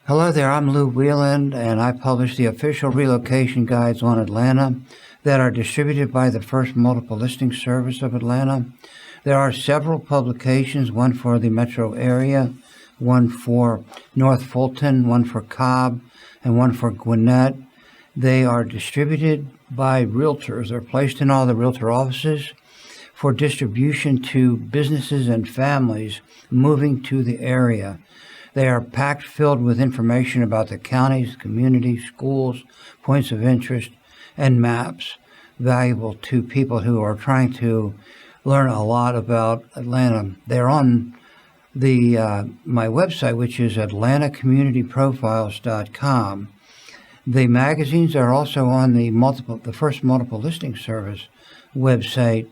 Hello there, I'm Lou Wieland, and I publish the official relocation guides on Atlanta that are distributed by the First Multiple Listing Service of Atlanta. There are several publications, one for the metro area, one for North Fulton, one for Cobb, and one for Gwinnett. They are distributed by realtors. They're placed in all the realtor offices for distribution to businesses and families moving to the area. They are packed filled with information about the counties, communities, schools, points of interest, and maps valuable to people who are trying to learn a lot about Atlanta. They're on the my website, which is atlantacommunityprofiles.com. The magazines are also on the First Multiple Listing Service website.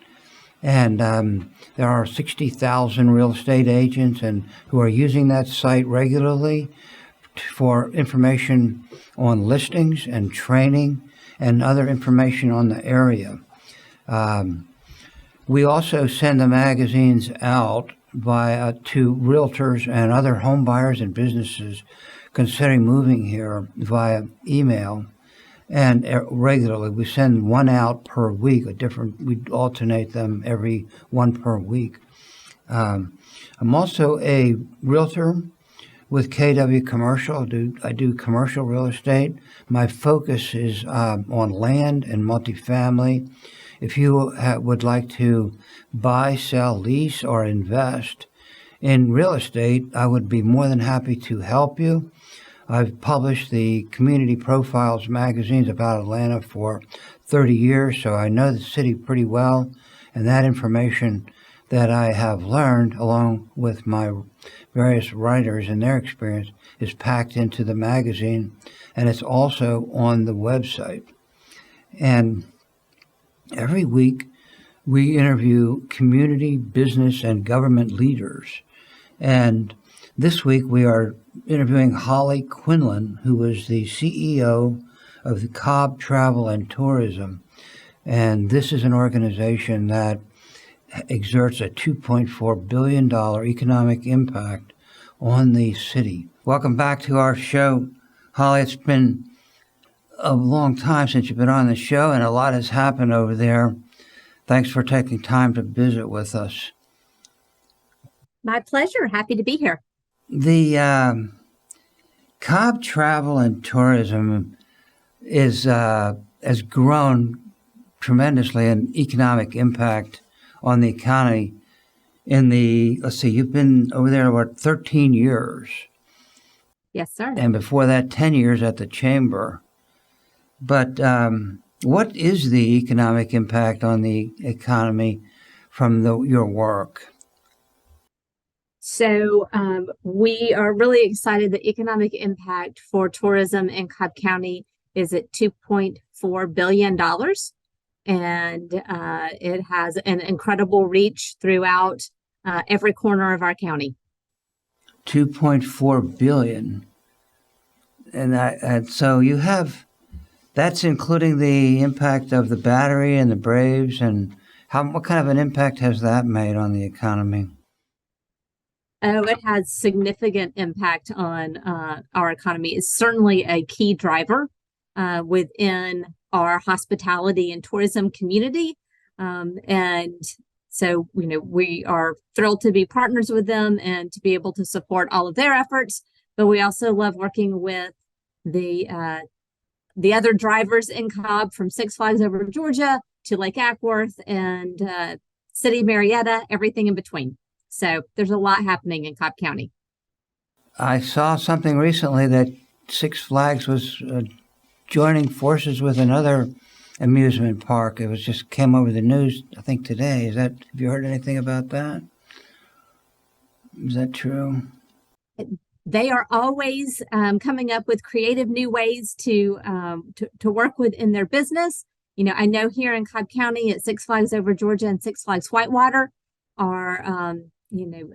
And there are 60,000 real estate agents who are using that site regularly for information on listings and training and other information on the area. We also send the magazines out to realtors and other home buyers and businesses considering moving here via email. And regularly, we send one out per week, we alternate them every one per week. I'm also a realtor with KW Commercial. I do commercial real estate. My focus is on land and multifamily. If you would like to buy, sell, lease, or invest in real estate, I would be more than happy to help you. I've published the Community Profiles magazines about Atlanta for 30 years, so I know the city pretty well, and that information that I have learned, along with my various writers and their experience, is packed into the magazine, and it's also on the website. And every week, we interview community, business, and government leaders. And this week, we are interviewing Holly Quinlan, who is the CEO of the Cobb Travel and Tourism. And this is an organization that exerts a $2.4 billion economic impact on the city. Welcome back to our show, Holly. It's been a long time since you've been on the show, and a lot has happened over there. Thanks for taking time to visit with us. My pleasure. Happy to be here. The Cobb Travel and Tourism has grown tremendously in economic impact on the economy. You've been over there, 13 years? Yes, sir. And before that, 10 years at the Chamber. But what is the economic impact on the economy from your work? So we are really excited. The economic impact for tourism in Cobb County is at $2.4 billion. And it has an incredible reach throughout every corner of our county. $2.4 billion. And so you have, that's including the impact of the Battery and the Braves. And what kind of an impact has that made on the economy? Oh, it has significant impact on our economy. It's certainly a key driver within our hospitality and tourism community. And so, we are thrilled to be partners with them and to be able to support all of their efforts. But we also love working with the other drivers in Cobb, from Six Flags Over Georgia to Lake Ackworth and City of Marietta, everything in between. So there's a lot happening in Cobb County. I saw something recently that Six Flags was joining forces with another amusement park. It just came over the news, I think, today. Have you heard anything about that? Is that true? They are always coming up with creative new ways to work within their business. I know here in Cobb County at Six Flags Over Georgia and Six Flags Whitewater are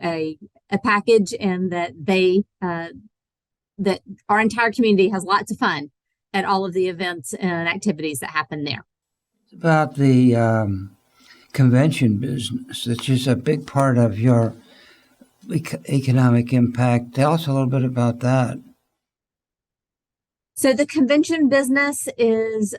a package, and that that our entire community has lots of fun at all of the events and activities that happen there. About the convention business, which is a big part of your economic impact. Tell us a little bit about that. So the convention business is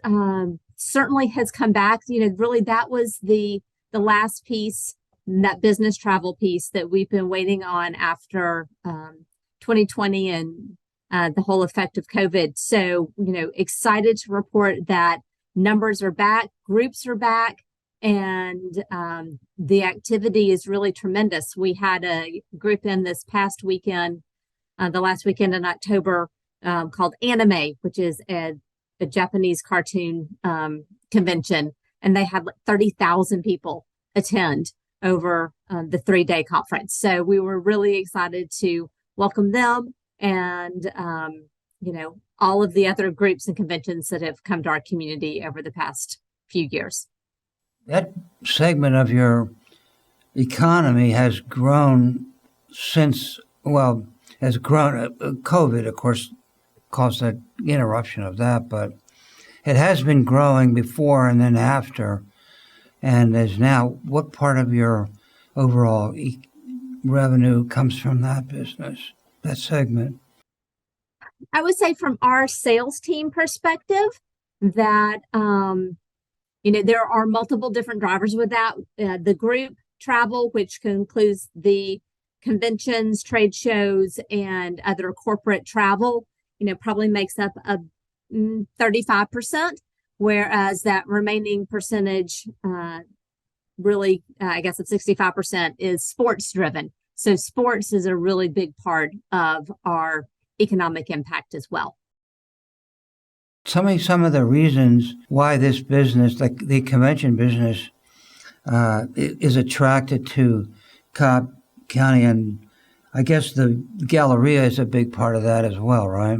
certainly has come back. Really that was the last piece, that business travel piece that we've been waiting on after 2020 and the whole effect of COVID. So, excited to report that numbers are back, groups are back, and the activity is really tremendous. We had a group in this past weekend, the last weekend in October, called Anime, which is a Japanese cartoon convention, and they had like 30,000 people attend over the 3-day conference. So we were really excited to welcome them and, all of the other groups and conventions that have come to our community over the past few years. That segment of your economy has grown since, has grown. COVID, of course, caused an interruption of that, but it has been growing before and then after, and is now. What part of your overall revenue comes from that business, that segment? I would say from our sales team perspective that, there are multiple different drivers with that. The group travel, which includes the conventions, trade shows, and other corporate travel, probably makes up 35%, whereas that remaining percentage, really, I guess of 65% is sports driven. So sports is a really big part of our economic impact as well. Tell me some of the reasons why this business, like the convention business, is attracted to Cobb County, and I guess the Galleria is a big part of that as well, right?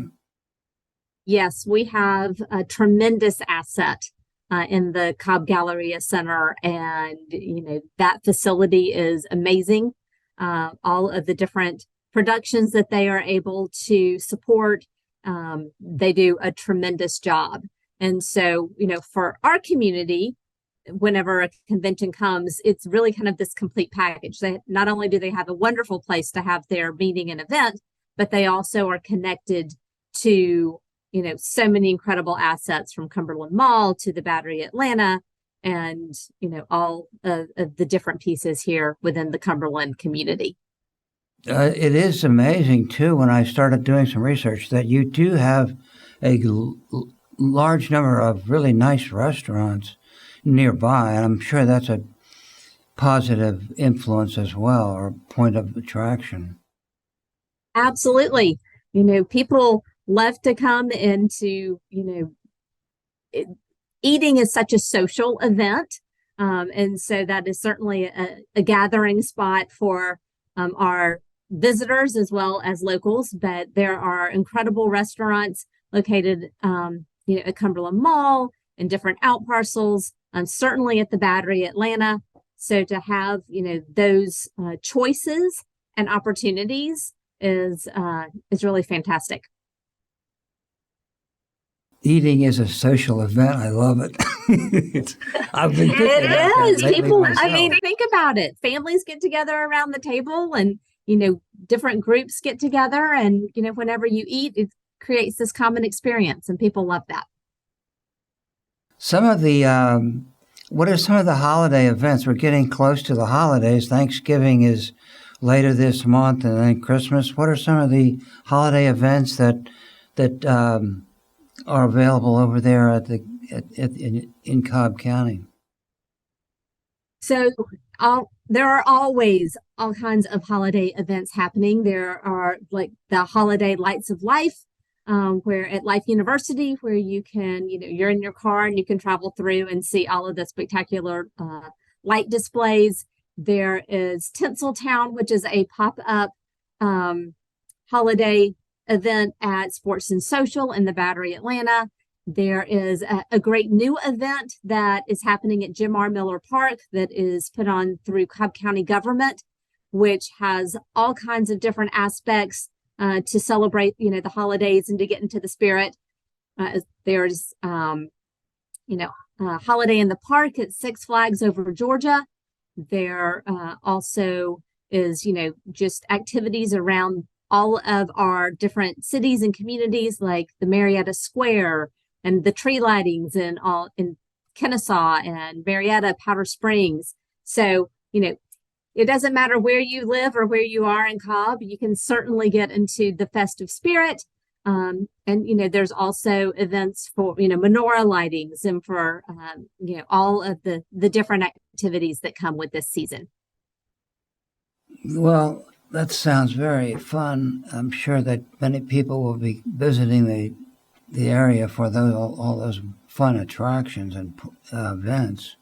Yes, we have a tremendous asset in the Cobb Galleria Center, and that facility is amazing. All of the different productions that they are able to support, they do a tremendous job. And so, for our community, whenever a convention comes, it's really kind of this complete package. They not only do they have a wonderful place to have their meeting and event, but they also are connected to, so many incredible assets from Cumberland Mall to the Battery Atlanta and, all of the different pieces here within the Cumberland community. It is amazing, too, when I started doing some research, that you do have a large number of really nice restaurants nearby, and I'm sure that's a positive influence as well, or point of attraction. Absolutely. People love to come into, eating is such a social event. And so that is certainly a gathering spot for our visitors as well as locals. But there are incredible restaurants located, at Cumberland Mall and different out parcels, certainly at the Battery Atlanta. So to have, those choices and opportunities is really fantastic. Eating is a social event. I love it. I've been thinking about that lately People, myself. think about it. Families get together around the table and, different groups get together and, whenever you eat, it creates this common experience and people love that. Some of the, what are some of the holiday events? We're getting close to the holidays. Thanksgiving is later this month, and then Christmas. What are some of the holiday events that are available over there in Cobb County? So there are always all kinds of holiday events happening. There are like the holiday Lights of Life, where at Life University, where you can, you're in your car and you can travel through and see all of the spectacular light displays. There is Tinseltown, which is a pop-up holiday event at Sports and Social in the Battery Atlanta. There is a great new event that is happening at Jim R. Miller Park that is put on through Cobb County government, which has all kinds of different aspects to celebrate, the holidays and to get into the spirit. There's, Holiday in the Park at Six Flags over Georgia. There also is, just activities around all of our different cities and communities like the Marietta Square and the tree lightings and all in Kennesaw and Marietta, Powder Springs. So, it doesn't matter where you live or where you are in Cobb, you can certainly get into the festive spirit. And, there's also events for, menorah lightings and for, all of the different activities that come with this season. Well, that sounds very fun. I'm sure that many people will be visiting the area for all those fun attractions and events.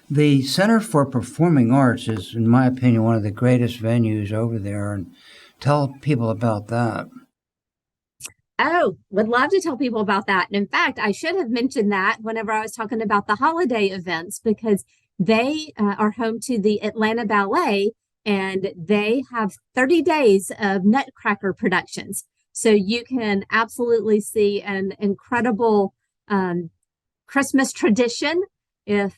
The Center for Performing Arts is, in my opinion, one of the greatest venues over there. And tell people about that. Oh, would love to tell people about that. And in fact, I should have mentioned that whenever I was talking about the holiday events, because they are home to the Atlanta Ballet, and they have 30 days of Nutcracker productions. So you can absolutely see an incredible Christmas tradition if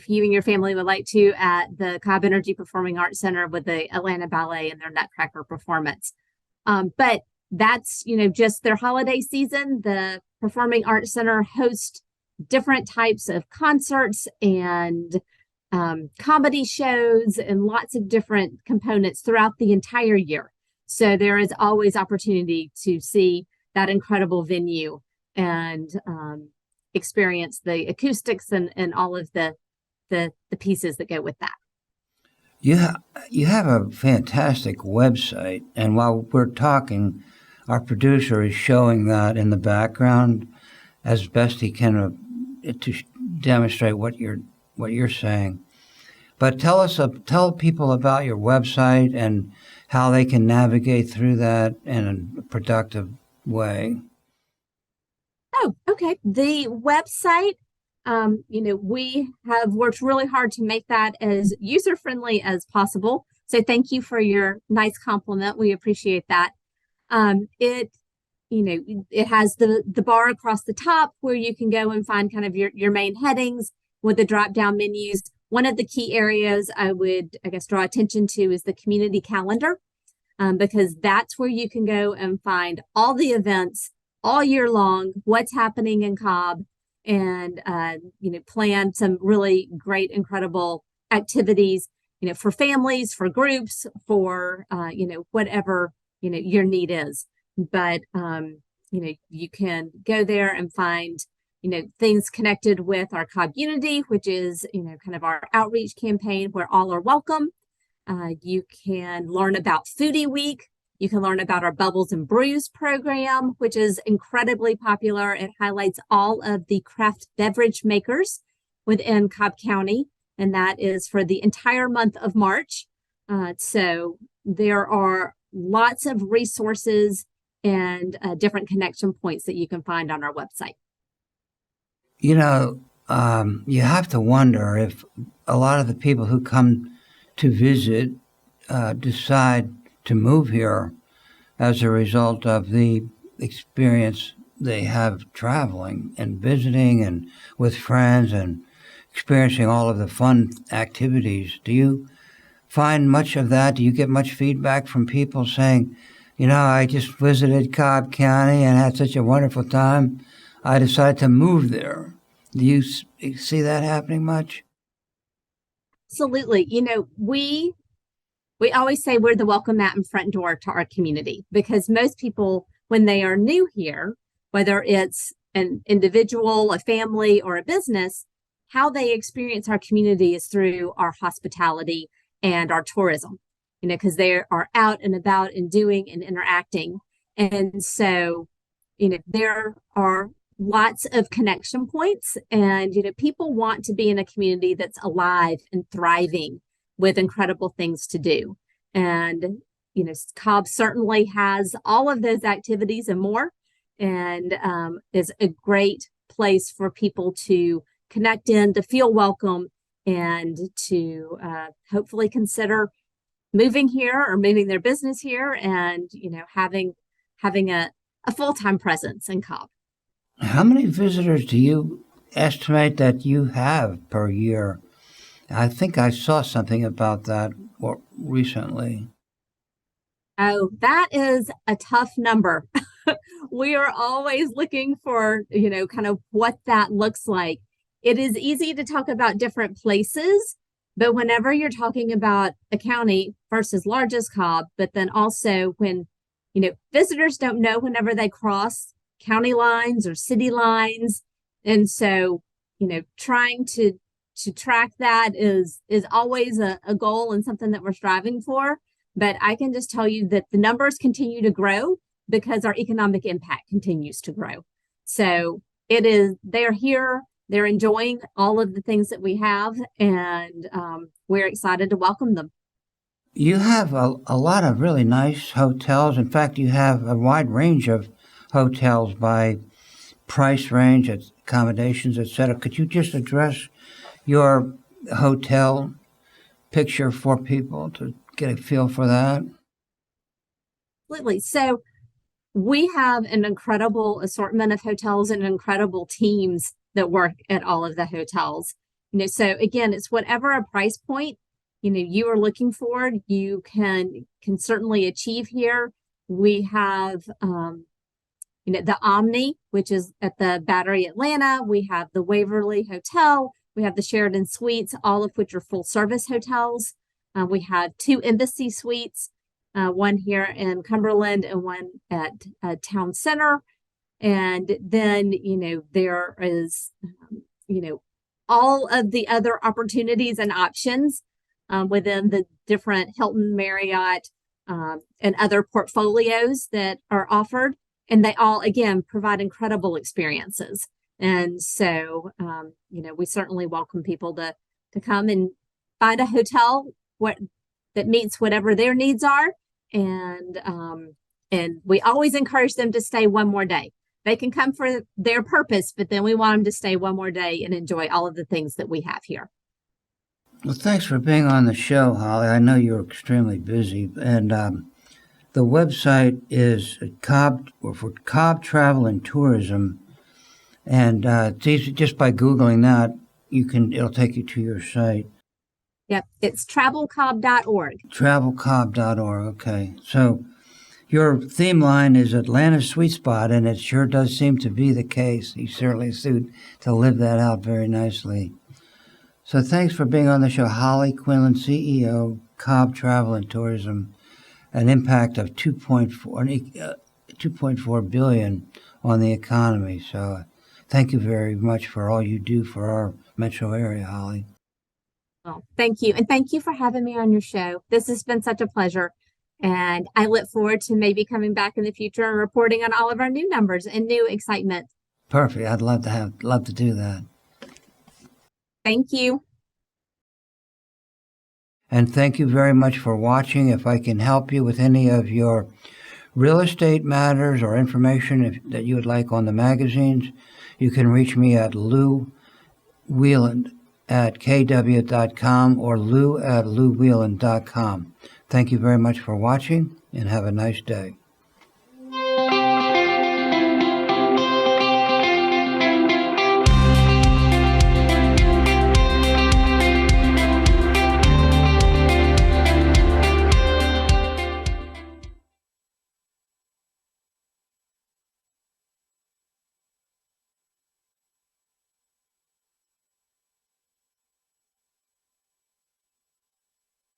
you and your family would like to at the Cobb Energy Performing Arts Center with the Atlanta Ballet and their Nutcracker performance. But that's, just their holiday season. The Performing Arts Center hosts different types of concerts and comedy shows and lots of different components throughout the entire year. So there is always opportunity to see that incredible venue and experience the acoustics and all of the pieces that go with that. You have a fantastic website, and while we're talking, our producer is showing that in the background as best he can to demonstrate what you're saying. But tell people about your website and how they can navigate through that in a productive way. Oh, okay. The website, we have worked really hard to make that as user-friendly as possible. So thank you for your nice compliment. We appreciate that. It has the bar across the top where you can go and find kind of your main headings with the drop-down menus. One of the key areas I would, draw attention to is the community calendar, because that's where you can go and find all the events all year long, what's happening in Cobb, and plan some really great, incredible activities, for families, for groups, for whatever your need is. But you can go there and find things connected with our Cobb Unity, which is kind of our outreach campaign where all are welcome. You can learn about Foodie Week. You can learn about our Bubbles and Brews program, which is incredibly popular. It highlights all of the craft beverage makers within Cobb County, and that is for the entire month of March. So there are lots of resources and different connection points that you can find on our website. You have to wonder if a lot of the people who come to visit decide to move here as a result of the experience they have traveling and visiting and with friends and experiencing all of the fun activities. Do you find much of that? Do you get much feedback from people saying, I just visited Cobb County and had such a wonderful time, I decided to move there? Do you see that happening much? Absolutely. We always say we're the welcome mat and front door to our community, because most people, when they are new here, whether it's an individual, a family, or a business, how they experience our community is through our hospitality and our tourism, because they are out and about and doing and interacting. And so, there are lots of connection points, and, people want to be in a community that's alive and thriving with incredible things to do. And, Cobb certainly has all of those activities and more, and is a great place for people to connect in, to feel welcome, and to hopefully consider moving here or moving their business here and, having a full-time presence in Cobb. How many visitors do you estimate that you have per year? I think I saw something about that recently. Oh, that is a tough number. We are always looking for, kind of what that looks like. It is easy to talk about different places, but whenever you're talking about a county versus largest Cobb, but then also when, visitors don't know whenever they cross county lines or city lines. And so, trying to track that is always a goal and something that we're striving for. But I can just tell you that the numbers continue to grow because our economic impact continues to grow. So they're here, they're enjoying all of the things that we have, and we're excited to welcome them. You have a lot of really nice hotels. In fact, you have a wide range of hotels by price range, accommodations, etc. Could you just address your hotel picture for people to get a feel for that? Absolutely. So we have an incredible assortment of hotels and incredible teams that work at all of the hotels. So again, it's whatever a price point you are looking for, you can certainly achieve here. We have the Omni, which is at the Battery Atlanta. We have the Waverly Hotel. We have the Sheridan Suites, all of which are full service hotels. We have 2 Embassy Suites, one here in Cumberland and one at Town Center. And then, there is, all of the other opportunities and options within the different Hilton, Marriott, and other portfolios that are offered. And they all, again, provide incredible experiences. And so, we certainly welcome people to come and find a hotel that meets whatever their needs are. And we always encourage them to stay one more day. They can come for their purpose, but then we want them to stay one more day and enjoy all of the things that we have here. Well, thanks for being on the show, Holly. I know you're extremely busy. And the website is for Cobb Travel and Tourism. And it's easy, just by Googling that, it'll take you to your site. Yep, it's travelcobb.org. Travelcobb.org, okay. So your theme line is Atlanta's sweet spot, and it sure does seem to be the case. You certainly suit to live that out very nicely. So thanks for being on the show, Holly Quinlan, CEO, Cobb Travel and Tourism, an impact of $2.4 billion on the economy. So thank you very much for all you do for our metro area, Holly. Well, thank you. And thank you for having me on your show. This has been such a pleasure. And I look forward to maybe coming back in the future and reporting on all of our new numbers and new excitement. Perfect. I'd love to do that. Thank you. And thank you very much for watching. If I can help you with any of your real estate matters or information that you would like on the magazines, you can reach me at Lou Wieland at kw.com or lou@louwieland.com. Thank you very much for watching, and have a nice day.